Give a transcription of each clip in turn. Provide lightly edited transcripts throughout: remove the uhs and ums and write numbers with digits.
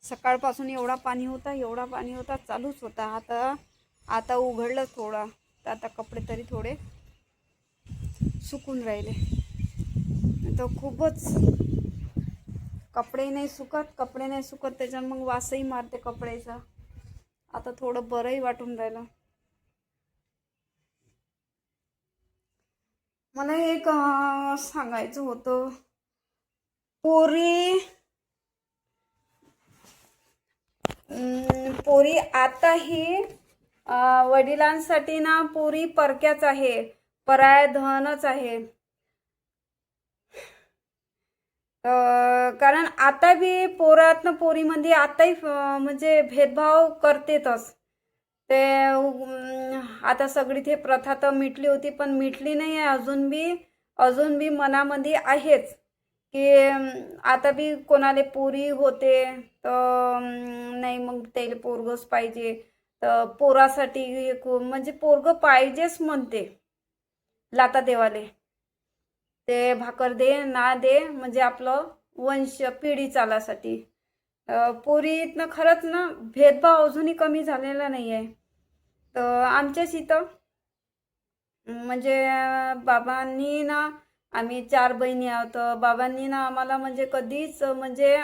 सकाळपासून एवढा पाणी होता चालूच होता. आता उघडलं थोडा, तर आता कपडे तरी थोडे सुकून राहिले. तर खूपच कपडे नाही सुकत त्याच्यानं मग वासही मारते कपड्याचा. आता थोडं बरंही वाटून राहिलं. मला एक सांगायचं होतं. पोरी आता ही वडिलांसाठी ना पोरी परक्याच आहे, पराया धनच आहे. कारण आता बी पोरातनं पोरीमध्ये आताही म्हणजे भेदभाव करतेतच ते. आता सगळी ते प्रथा तर मिटली होती, पण मिटली नाही आहे अजून बी मनामध्ये आहेच की आता बी कोणाले पोरी होते तर नाही मग त्याला पोरगच पाहिजे. तर पोरासाठी म्हणजे पोरग पाहिजेच म्हणते लाता देवाले. ते भाकर दे ना दे म्हणजे आपलं वंश पिढी चालासाठी. पोरीतनं खरंच ना भेदभाव अजूनही कमी झालेला नाही आहे. तर आमच्याच इथं म्हणजे बाबांनी ना, आम्ही 4 बहिणी आहोत. बाबांनी ना आम्हाला म्हणजे कधीच म्हणजे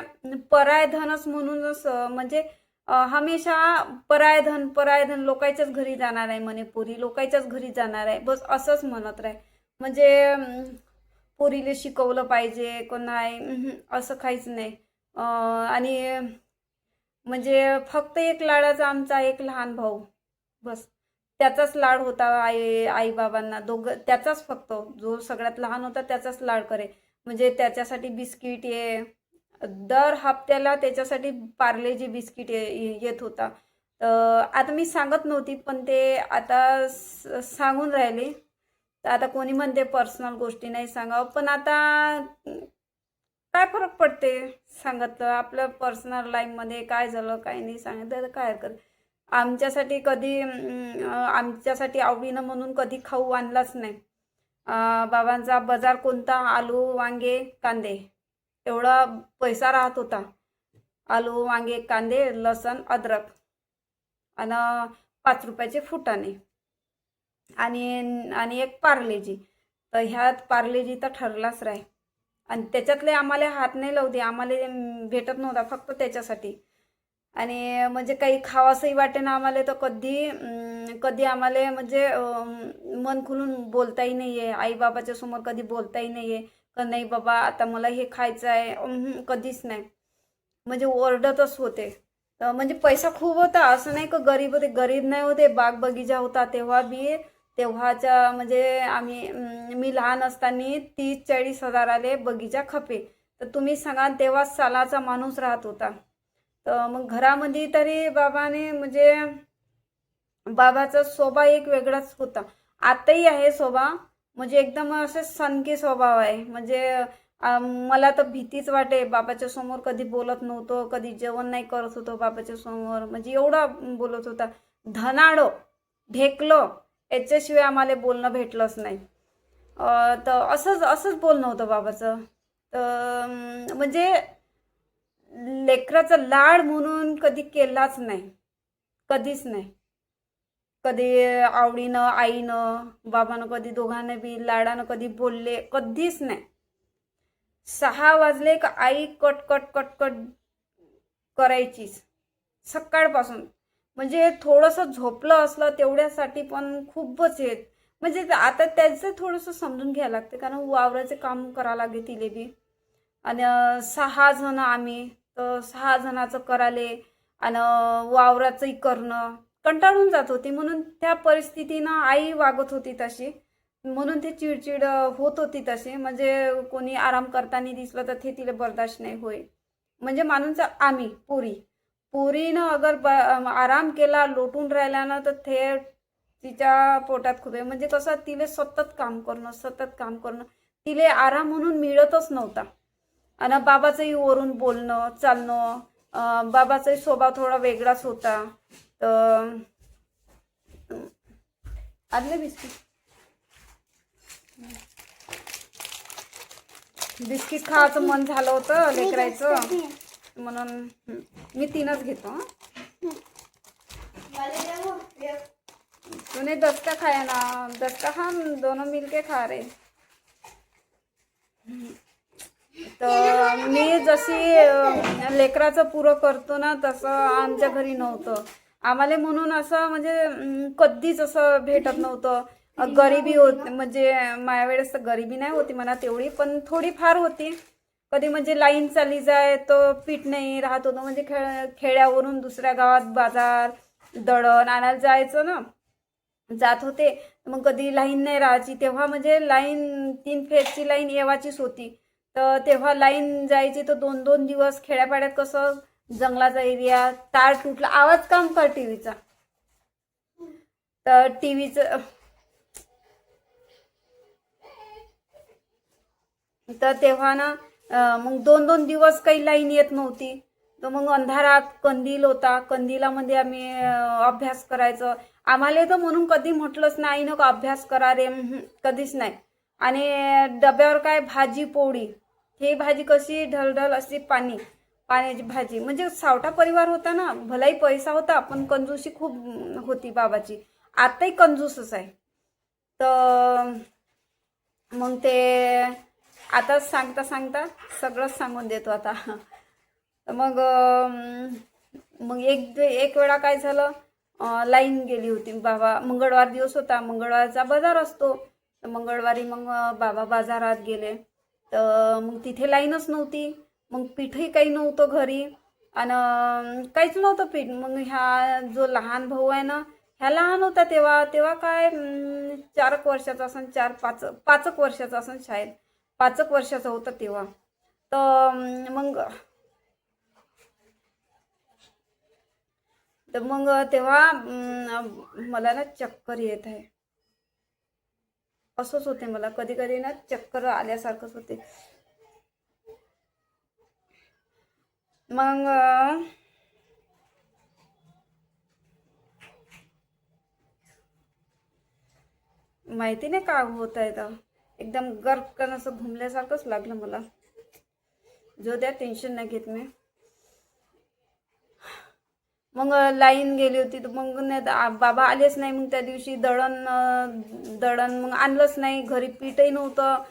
पराय धनच म्हणूनच म्हणजे हमेशा पराय धन लोकांच्याच घरी जाणार आहे म्हणे, पोरी लोकांच्याच घरी जाणार आहे, बस असंच म्हणत राहे. म्हणजे पोरीले शिकवलं पाहिजे कोण नाही, असं काहीच नाही. आणि म्हणजे फक्त एक लाडाचा आमचा एक लहान भाऊ, बस त्याचाच लाड होता. आई बाबांना त्याचाच, फक्त जो सगळ्यात लहान होता त्याचाच लाड करे. म्हणजे त्याच्यासाठी बिस्किट दर हप्त्याला त्याच्यासाठी पार्लेजी बिस्किट येत होता. तर आता मी सांगत नव्हती, पण ते आता सांगून राहिले. तर आता कोणी म्हणते पर्सनल गोष्टी नाही सांगावं, पण आता काय फरक पडते सांगितलं. आपलं पर्सनल लाईफमध्ये काय झालं काय नाही सांगितलं तर काय हरकत. आमच्यासाठी आवडीनं म्हणून कधी खाऊ आणलाच नाही. बाबांचा बाजार कोणता, आलू वांगे कांदे एवढा पैसा राहत होता. आलू वांगे कांदे लसण अद्रक आणि 5 रुपयाचे फुटाणे आणि एक पार्लेजी. तर ह्यात पार्लेजी तर ठरलाच राही. आणि त्याच्यातले आम्हाला हात नाही लावू दे, आम्हाला भेटत नव्हता फक्त त्याच्यासाठी. आणि म्हणजे काही खावासही वाटे ना आम्हाला, तर कधी आम्हाला म्हणजे मन खुलून बोलताही नाही आहे. आईबाबाच्या समोर कधी बोलताही नाही आहे का नाही बाबा आता मला हे खायचं आहे, कधीच नाही. म्हणजे ओरडतच होते. म्हणजे पैसा खूप होता, असं नाही का गरीब होते, गरीब नाही होते. बाग बगीचा होता तेव्हाच्या म्हणजे मी लहान असताना 30-40 हजाराले बगीचा खपे. तर तुम्ही सांगा तेव्हा सालाचा माणूस राहत होता. तर मग घरामध्ये तरी बाबाने म्हणजे बाबाचा स्वभाव एक वेगळाच होता. आताही आहे स्वभाव, म्हणजे एकदम असे सनकी स्वभाव आहे. म्हणजे मला तर भीतीच वाटे. बाबाच्या समोर कधी बोलत नव्हतो, कधी जेवण नाही करत होतो बाबाच्या समोर. म्हणजे एवढा बोलत होता. धनाडो ढेकलो याच्याशिवाय आम्हाला बोलणं भेटलंच नाही. तर असंच बोलणं होतं बाबाचं. तर म्हणजे लेकराचा लाड म्हणून कधी केलाच नाही, कधीच नाही. कधी आवडीनं आईनं बाबानं कधी दोघांना बी लाडानं कधी बोलले, कधीच नाही. 6 वाजले का आई कट करायचीच सकाळपासून. म्हणजे थोडंसं झोपलं असलं तेवढ्यासाठी पण खूपच येत. म्हणजे आता त्याचं थोडंसं समजून घ्यायला लागते, कारण वावराचे काम करावं लागे तिले बी. आणि 6 जण आम्ही, तर 6 जणाचं कराले आणि वावराचंही करणं कंटाळून जात होती. म्हणून त्या परिस्थितीनं आई वागत होती तशी, म्हणून ते चिडचिड होत होती तशी. म्हणजे कोणी आराम करताना दिसलं तर ते तिला बर्दाश्त नाही होय. म्हणजे माणूसचं आम्ही पुरीनं अगर आराम केला लोटून राहिला ना, तर थेट तिच्या पोटात खूप आहे. म्हणजे कसं तिले सतत काम करणं तिले आराम म्हणून मिळतच नव्हता. आणि बाबाचंही वरून बोलणं चालणं, बाबाचाही स्वभाव थोडा वेगळाच होता. तर आदले बिस्किट खायचं मन झालं होतं लेकरायचं. म्हणून मी 3च घेतो. तूने 10 का खाया ना, 10 का हम दोनों मिलके खा रहे. तर मी जशी लेकराचं पुरं करतो ना तसं आमच्या घरी नव्हतं. आम्हाला म्हणून असं म्हणजे कधीच असं भेटत नव्हतं. गरिबी होती, म्हणजे माझ्या वेळेस तर गरिबी नाही होती म्हणा तेवढी, पण थोडीफार होती. कधी म्हणजे लाईन चालली जाय तर पीठ नाही राहत होतं, म्हणजे खेड्यावरून दुसऱ्या गावात बाजार दळण आणायला जायचं ना, जात होते. मग कधी लाईन नाही राहायची तेव्हा, म्हणजे लाईन 3 फेजची लाईन येवाचीच होती. तर तेव्हा लाईन जायची तर 2-2 दिवस. खेड्यापाड्यात कसं जंगलाचा एरिया, तार तुटला, आवाज काम कर टीव्हीचा. तर टीव्हीचं तर तेव्हा ना मग 2-2 दिवस काही लाईन येत नव्हती. तर मग अंधारात कंदील होता, कंदिलामध्ये आम्ही अभ्यास करायचं. आम्हाला तर म्हणून कधी म्हटलंच नाही नको अभ्यास करा रे, कधीच नाही. आणि डब्यावर काय भाजी पोळी. ही भाजी कशी ढलढल अशी पाण्याची भाजी. म्हणजे सावटा परिवार होता ना, भलाही पैसा होता पण कंजूसी खूप होती बाबाची. आताही कंजूसच आहे. तर मग ते आता सांगता सांगता सगळंच सांगून देतो आता. मग मग एक वेळा काय झालं, लाईन गेली होती. बाबा मंगळवार दिवस होता, मंगळवारचा बाजार असतो. तर मंगळवारी मग बाबा बाजारात गेले. तर मग तिथे लाईनच नव्हती. मग पीठही काही नव्हतं घरी आणि काहीच नव्हतं पीठ. मग ह्या जो लहान भाऊ आहे ना, ह्या लहान होता तेव्हा काय 4 वर्षाचा असन, 4-5 वर्षाचा असन शाळेत, 5 वर्षाचा होता तेव्हा. तर मग तेव्हा मला ना चक्कर येत आहे. असंच होते मला कधी कधी ना, चक्कर आल्यासारखंच होते. मग माहिती नाही काय होत आहे. तर एकदम गर्कन असं घुमल्यासारखंच लागलं मला. जो द्या, टेन्शन नाही घेत मी. मग लाईन गेली होती तर मग बाबा आलेच नाही. मग त्या दिवशी दळण मग आणलंच नाही. घरी पीठही नव्हतं,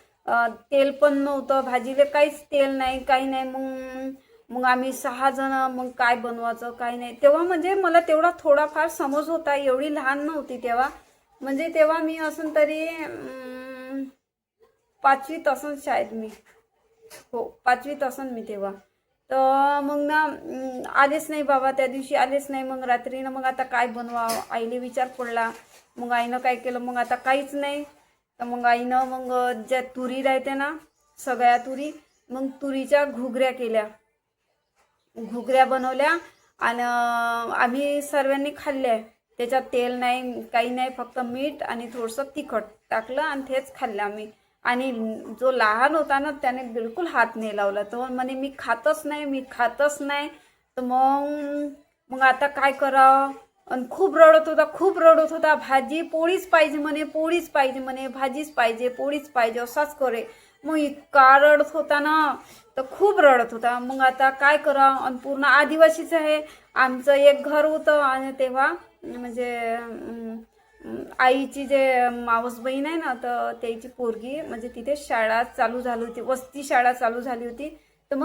तेल पण नव्हतं, भाजीला काहीच तेल नाही, काही नाही. मग आम्ही 6 जण, मग काय बनवायचं काय नाही. तेव्हा म्हणजे मला तेवढा थोडाफार समज होता, एवढी लहान नव्हती तेव्हा. म्हणजे तेव्हा मी असून तरी 5वीत असून शाळेत मी. हो 5वीत असन मी तेव्हा. तर मग ना आलेच नाही बाबा, त्या दिवशी आलेच नाही. मग रात्रीनं मग आता काय बनवावं, आईले विचार पडला. मग आईनं काय केलं, मग आता काहीच नाही. तर मग आईनं मग ज्या तुरी राहते ना, सगळ्या तुरी, मग तुरीच्या घुगऱ्या केल्या, घुगऱ्या बनवल्या. आणि आम्ही सर्वांनी खाल्ल्या. त्याच्यात तेल नाही, काही नाही, फक्त मीठ आणि थोडंसं तिखट टाकलं आणि तेच खाल्लं आम्ही. आणि जो लहान होता ना, त्याने बिलकुल हात नाही लावला. तो म्हणे मी खातच नाही. तर मग आता काय करावं. आणि खूप रडत होता. भाजी पोळीच पाहिजे म्हणे, भाजीच पाहिजे, पोळीच पाहिजे, असाच करे. मग इतका रडत होता ना, तर खूप रडत होता. मग आता काय करावं. आणि पूर्ण आदिवासीच आहे आमचं एक घर होतं. आणि तेव्हा म्हणजे आईची जे मावस बहीण आहे ना, तर त्याची पोरगी म्हणजे तिथे शाळा चालू झाली होती, वस्ती शाळा चालू झाली होती. तर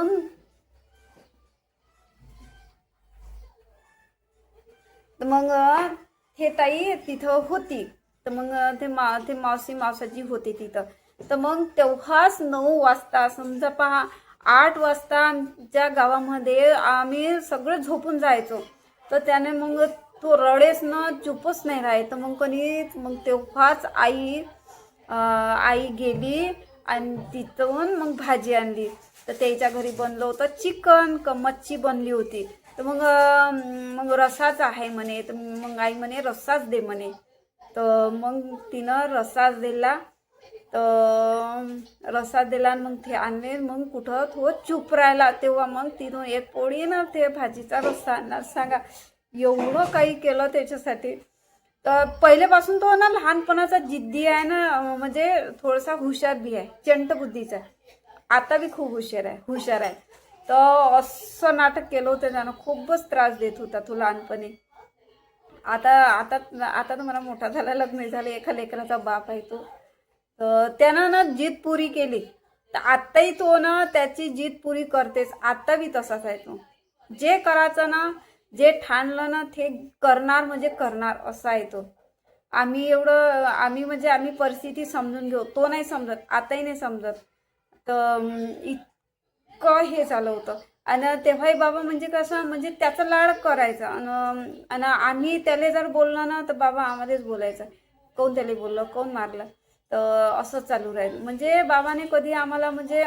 मग हे ताई तिथं होती. तर मग ते मावसाची होती तिथं. तर मग तेव्हाच 9 वाजता, समजा पहा 8 वाजता आमच्या गावामध्ये आम्ही सगळे झोपून जायचो. तर त्याने मग तो रडेच ना, चुपच नाही राहे. तर मग तेव्हाच आई गेली आणि तिथून मग भाजी आणली. तर त्याच्या घरी बनलं होतं चिकन का मच्छी बनली होती. तर मग रसाच आहे म्हणे. तर मग आई म्हणे रस्साच दे म्हणे. तर मग तिनं रस्साच दिला. तर रस्सा दिला. मग ते आणले. मग कुठं तो चूप राहिला. तेव्हा मग तिथून एक पोळी ना ते भाजीचा रस्सा आणणार. सांगा, एवढं काही केलं त्याच्यासाठी. तर पहिल्यापासून तो ना लहानपणाचा जिद्दी आहे ना, म्हणजे थोडासा हुशार बी आहे, चंट बुद्धीचा. आता बी खूप हुशार आहे. तर असं नाटक केलं होतं त्यानं, खूपच त्रास देत होता तो लहानपणी. आता आता आता तर मला मोठा झाला, लग्न झालं, एका लेकराचा बाप आहे तो. तर त्यानं ना जीत पुरी केली, तर आत्ताही तो ना त्याची जीत पुरी करतेच. आता बी तसाच आहे तो. जे करायचं ना, जे ठाणलं ना ते करणार म्हणजे करणार, असा आहे तो. आम्ही म्हणजे आम्ही परिस्थिती समजून घेऊ, तो नाही समजत, आताही नाही समजत. तर इतकं हे झालं होतं. आणि तेव्हाही बाबा म्हणजे कसं, म्हणजे त्याचा लाड करायचा. आणि आम्ही त्याला जर बोललो ना, तर बाबा आम्हालाच बोलायचं, कोण त्याला बोललं, कोण मारलं. तर असं चालू राहील. म्हणजे बाबाने कधी आम्हाला म्हणजे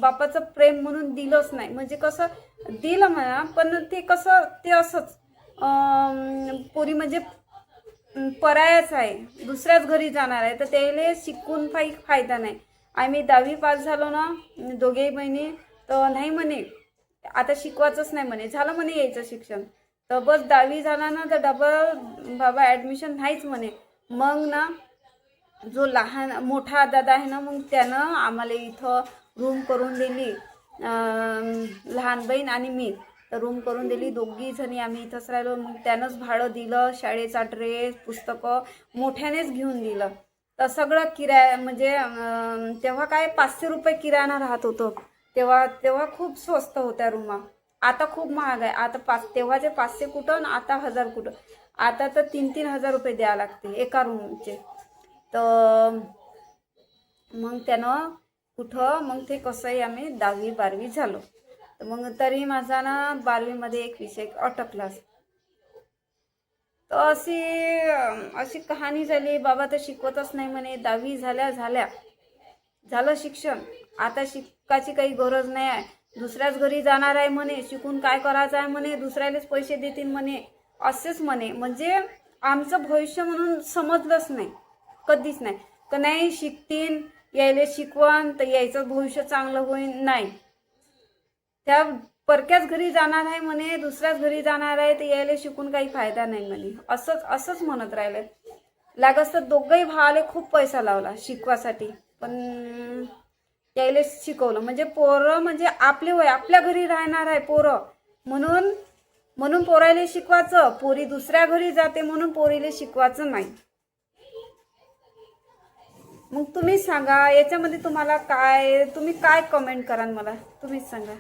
बापाचं प्रेम म्हणून दिलंच नाही. म्हणजे कसं दिलं म्हणा, पण ते कसं ते असंच पोरी म्हणजे परायाच आहे, दुसऱ्याच घरी जाणार आहे, तर त्याला शिकून काही फायदा नाही. आम्ही 10वी पास झालो ना दोघेही बहिणी, तर नाही म्हणे आता शिकवायचंच नाही म्हणे, झालं म्हणे यायचं शिक्षण. तर बस 10वी झाला ना, तर डबल बाबा ॲडमिशन नाहीच म्हणे. मग ना जो मोठा दादा आहे ना, मग त्यानं आम्हाला इथं रूम करून दिली, लहान बहीण आणि मी. तर रूम करून दिली, दोघी जणी आम्ही इथंच राहिलो. मग त्यानंच भाडं दिलं, शाळेचा ड्रेस पुस्तकं मोठ्यानेच घेऊन दिलं. तर सगळं म्हणजे तेव्हा काय 500 रुपये किराणा राहत होतं. तेव्हा तेव्हा खूप स्वस्त होत्या रूमा. आता खूप महाग आहे. आता तेव्हाचे 500 कुठं, आता 1000 कुठं. आता तर 3-3 हजार रुपये द्यावं लागते एका रूमचे. तर मग त्यानं कुठं, मग ते कसंही आम्ही 10वी 12वी झालो. तर मग तरी माझा ना 12वीमध्ये एक विषय अटकलाच. तर अशी कहाणी झाली. बाबा तर शिकवतच नाही म्हणे. 10वी झाल्या झालं शिक्षण, आता शिकायची काही गरज नाही आहे, दुसऱ्याच घरी जाणार आहे म्हणे, शिकून काय करायचं आहे म्हणे, दुसऱ्यालाच पैसे देतील म्हणे, असेच म्हणे. म्हणजे आमचं भविष्य म्हणून समजलंच नाही, कधीच नाही. तर नाही शिकतील, यायला शिकवण तर यायचं भविष्य चांगलं होईल, नाही. त्या परक्याच घरी जाणार आहे म्हणे, दुसऱ्याच घरी जाणार आहे, तर यायला शिकून काही फायदा नाही म्हणे. असंच म्हणत राहिले. लागस तर दोघंही भावाले खूप पैसा लावला शिकवासाठी, पण यायला शिकवलं. म्हणजे पोरं म्हणजे आपले वय, आपल्या घरी राहणार आहे पोरं, म्हणून पोरायला शिकवायचं. पोरी दुसऱ्या घरी जाते म्हणून पोरीला शिकवायचं नाही. मग तुम्हीच सांगा याच्यामध्ये तुम्हाला काय, तुम्ही काय कमेंट कराल मला, तुम्हीच सांगा.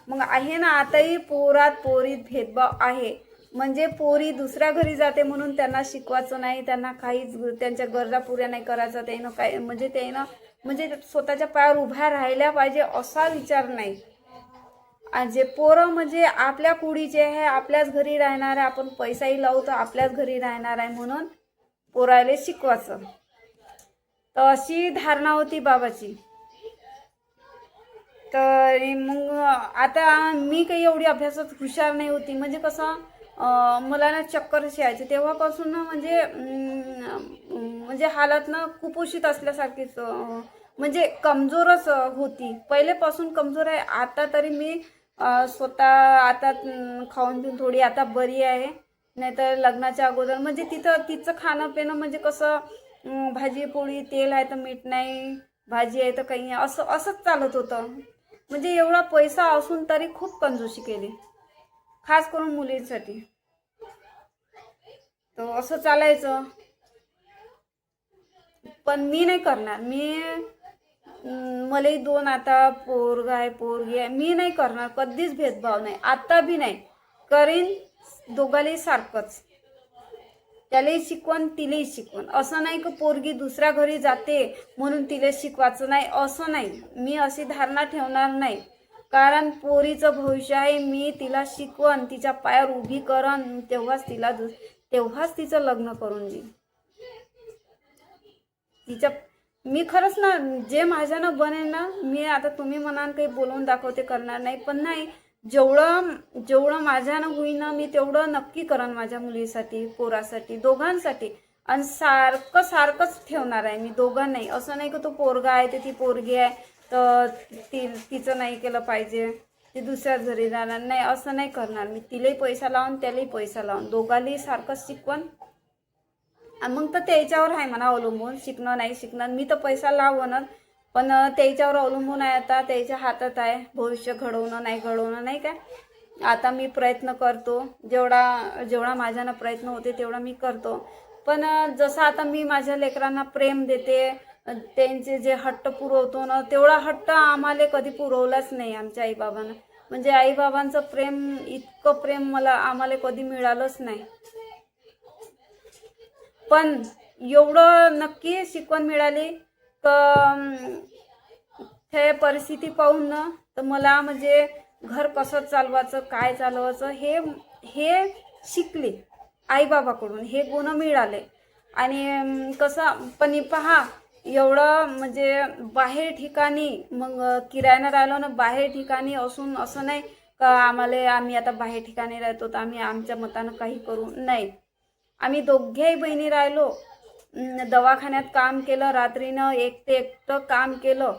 मग आहे ना, आताही पोरात पोरीत भेदभाव आहे. म्हणजे पोरी दुसऱ्या घरी जाते म्हणून त्यांना शिकवायचं नाही, त्यांना काहीच त्यांच्या गरजा पुऱ्या नाही करायचं. त्यानं काय म्हणजे त्यानं म्हणजे स्वतःच्या पायावर उभ्या राहिल्या पाहिजे असा विचार नाही. जे पोरं म्हणजे आपल्या कुडीचे आहे, आपल्याच घरी राहणार आहे, आपण पैसाही लावतो आपल्याच घरी राहणार आहे म्हणून पोरायला शिकवायचं. तर अशी धारणा होती बाबाची. तर मग आता मी काही एवढी अभ्यासात हुशार नाही होती. म्हणजे कसं मला ना चक्कर यायचे तेव्हापासून ना, म्हणजे हालत ना कुपोषित असल्यासारखीच, म्हणजे कमजोरच होती. पहिलेपासून कमजोर आहे. आता तरी मी स्वतः आता खाऊन पिऊन थोडी आता बरी आहे. नाहीतर लग्नाच्या अगोदर म्हणजे तिचं खाणं पिणं म्हणजे कसं, भाजी पोळी, तेल आहे तर मीठ नाही, भाजी आहे तर काही नाही, असंच चालत होतं. म्हणजे एवढा पैसा असून तरी खूप कंजूसी केली, खास करून मुलींसाठी. तर असं चालायचं. पण मी नाही करणार. मलाही 2 आता पोरगा आहे पोरगी आहे, मी नाही करणार कधीच भेदभाव नाही, आता बी नाही करीन. दोघांनाही सारखंच, त्यालाही शिकवण तिलाही शिकवण. असं नाही की पोरगी दुसऱ्या घरी जाते म्हणून तिला शिकवायचं नाही, असं नाही. मी अशी धारणा ठेवणार नाही. कारण पोरीचं भविष्य आहे. मी तिला शिकवण, तिच्या पायावर उभी करन, तेव्हाच तिचं लग्न करून देईन. मी खरंच ना, जे माझ्यानं बनेल ना, मी आता तुम्ही म्हणाल काही बोलवून दाखवते करणार नाही, पण नाही, जेवढं माझ्यानं होईन ना, मी तेवढं नक्की करन माझ्या मुलीसाठी, पोरासाठी, दोघांसाठी. आणि सारखंच ठेवणार आहे मी, दोघं नाही. असं नाही की तो पोरगा आहे तर ती पोरगी आहे तर तिचं नाही केलं पाहिजे, ती दुसऱ्याच घरी जाणार नाही, असं नाही करणार मी. तिलाही पैसा लावून त्यालाही पैसा लावून दोघांनाही सारखंच शिकवण. आणि मग तर त्याच्यावर आहे म्हणा अवलंबून, शिकणं नाही शिकणं. मी तर पैसा लावणच, पण त्याच्यावर अवलंबून आहे, आता त्याच्या हातात आहे भविष्य घडवणं नाही घडवणं, नाही काय. आता मी प्रयत्न करतो, जेवढा माझ्यानं प्रयत्न होते तेवढा मी करतो. पण जसं आता मी माझ्या लेकरांना प्रेम देते, त्यांचे जे हट्ट पुरवतो ना, तेवढा हट्ट आम्हाला कधी पुरवलाच नाही आमच्या आईबाबांना. म्हणजे आईबाबांचं प्रेम, इतकं प्रेम आम्हाला कधी मिळालंच नाही. पण एवढं नक्की शिकवण मिळाली हे परिस्थिती पाहून ना, तर मला म्हणजे घर कसं चालवायचं, काय चालवायचं हे शिकले आईबाबाकडून, हे गुण मिळाले. आणि कसं पण पहा, एवढं म्हणजे बाहेर ठिकाणी मग किरायानं राहिलो ना, बाहेर ठिकाणी असून असं नाही का आम्ही आता बाहेर ठिकाणी राहतो तर आम्ही आमच्या मतानं काही करू, नाही. आम्ही दोघेही बहिणी राहिलो, दवाखान्यात काम केलं, रात्रीनं एकटं काम केलं,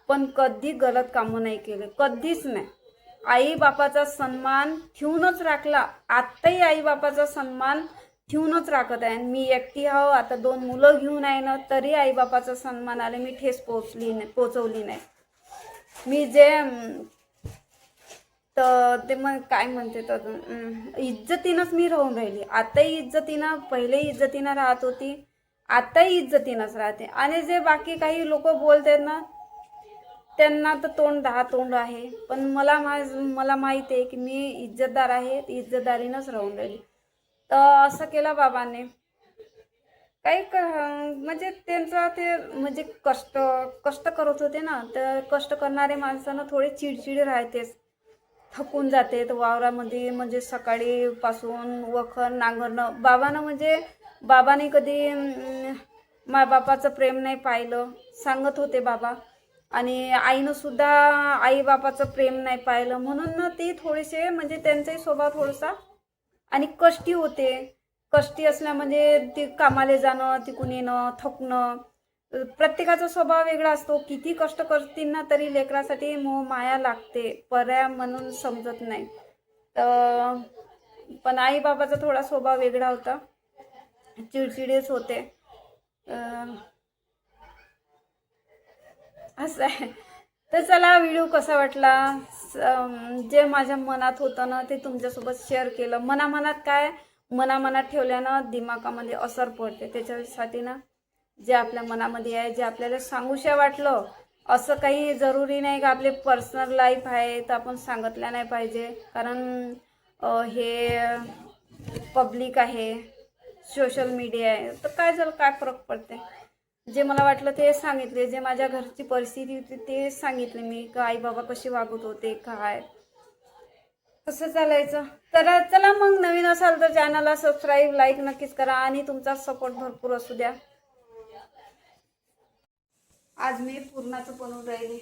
पण कधी गलत कामं नाही केले, कधीच नाही. आई बापाचा सन्मान ठेवूनच राखला, आत्ताही आई बापाचा सन्मान ठेवूनच राखत आहे. मी एकटी आहो, आता 2 मुलं घेऊन आहे ना, तरी आई बापाचा सन्मान आले मी ठेस पोचवली नाही. मी जे तर ते मग काय म्हणते तर इज्जतीनंच मी राहून राहिली. आताही इज्जतीनं, पहिलेही इज्जतीनं राहत होती, आताही इज्जतीनंच राहते. आणि जे बाकी काही लोक बोलतात ना, त्यांना तर तोंड आहे. पण मला माहिती आहे की मी इज्जतदार आहे, इज्जतदारीनंच राहून राहिली. तर असं केलं बाबांनी काही म्हणजे त्यांचा ते म्हणजे कष्ट करत होते ना, तर कष्ट करणारे माणसानं थोडे चिडचिड राहतेच, थकून जाते. तर वावरामध्ये म्हणजे सकाळी पासून वखर नांगरणं, बाबाने कधी बापाचं प्रेम नाही पाहिलं, सांगत होते बाबा. आणि आईनं सुद्धा आई बापाचं प्रेम नाही पाहिलं, म्हणून ना ते थोडेसे म्हणजे त्यांचाही स्वभाव थोडासा आणि कष्टी होते. कष्टी असल्या म्हणजे ते कामाला जाणं, तिकून येणं, थकणं, प्रत्येकाचा स्वभाव वेगळा असतो. किती कष्ट करतील ना, तरी लेकरासाठी मोह माया लागते, पर्याय म्हणून समजत नाही. तर पण आई बाबाचा थोडा स्वभाव वेगळा होता, चिडचिडेच होते. असं आहे. तर चला, व्हिडिओ कसा वाटला, जे माझ्या मनात होतं ना ते तुमच्यासोबत शेअर केलं. मनात ठेवल्यानं दिमागामध्ये असर पडते. त्याच्यासाठी ना, जे आपल्या मनामध्ये आहे, जे आपल्याला सांगूशा वाटलं, असं काही जरुरी नाही का आपले पर्सनल लाईफ आहे तर आपण सांगितलं नाही पाहिजे. कारण हे पब्लिक आहे, सोशल मीडिया आहे, तर काय झालं, काय फरक पडते. जे मला वाटलं ते सांगितले, जे माझ्या घरची परिस्थिती होती ते सांगितले मी, का आई बाबा कशी वागत होते, काय कसं चालायचं. तर चला मग, नवीन असाल तर चॅनलला सबस्क्राईब, लाईक नक्कीच करा आणि तुमचा सपोर्ट भरपूर असू द्या. आज मी पुरणाचं बनवून राहिले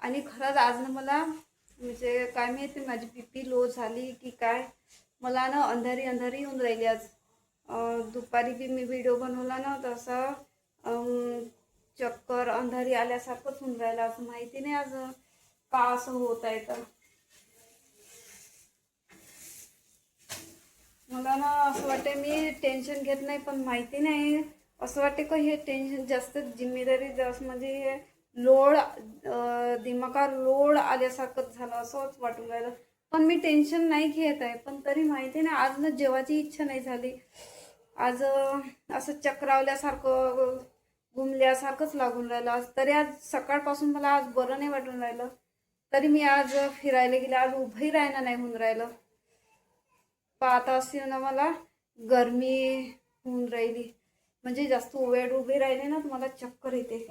आणि खरंच आज ना मला म्हणजे काय माहिती माझी बीपी लो झाली की काय, मला ना अंधारी येऊन राहिली आज. दुपारी बी मी व्हिडिओ बनवला ना, तसा चक्कर अंधारी आल्यासारखंच होऊन राहिलं. असं माहिती नाही आज का असं होत आहे. तर मला ना असं वाटते मी टेन्शन घेत नाही, पण माहिती नाही असं वाटते का हे टेन्शन जास्त, जिम्मेदारी जास्त, म्हणजे हे लोड, दिमागावर लोड आल्यासारखंच झालं असंच वाटून राहिलं. पण मी टेन्शन नाही घेत आहे, पण तरी माहिती नाही आज ना जेवायची इच्छा नाही झाली. आज असं चक्रावल्यासारखं, घुमल्यासारखंच लागून राहिलं आज. तरी आज सकाळपासून मला आज बरं नाही वाटून राहिलं, तरी मी आज फिरायला गेले. आज उभंही राहणं नाही होऊन राहिलं. आता असे ना मला गरमी होऊन राहिली, म्हणजे जास्त वेळ उभे राहिले ना तर मला चक्कर येते.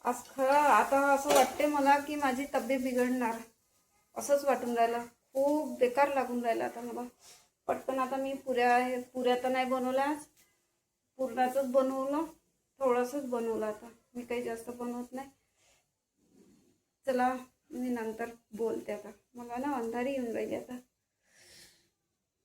आज खरं आता असं वाटते मला की माझी तब्येत बिघडणार, असंच वाटून राहिलं. खूप बेकार लागून राहिलं आता मला. पटकन आता मी पुऱ्या तर नाही बनवल्या, आज पुरणाचंच बनवलं, थोडंसंच बनवलं. आता मी काही जास्त बनवत नाही. चला, मी नंतर बोलते. आता मला ना अंधारी येऊन राहिली आता.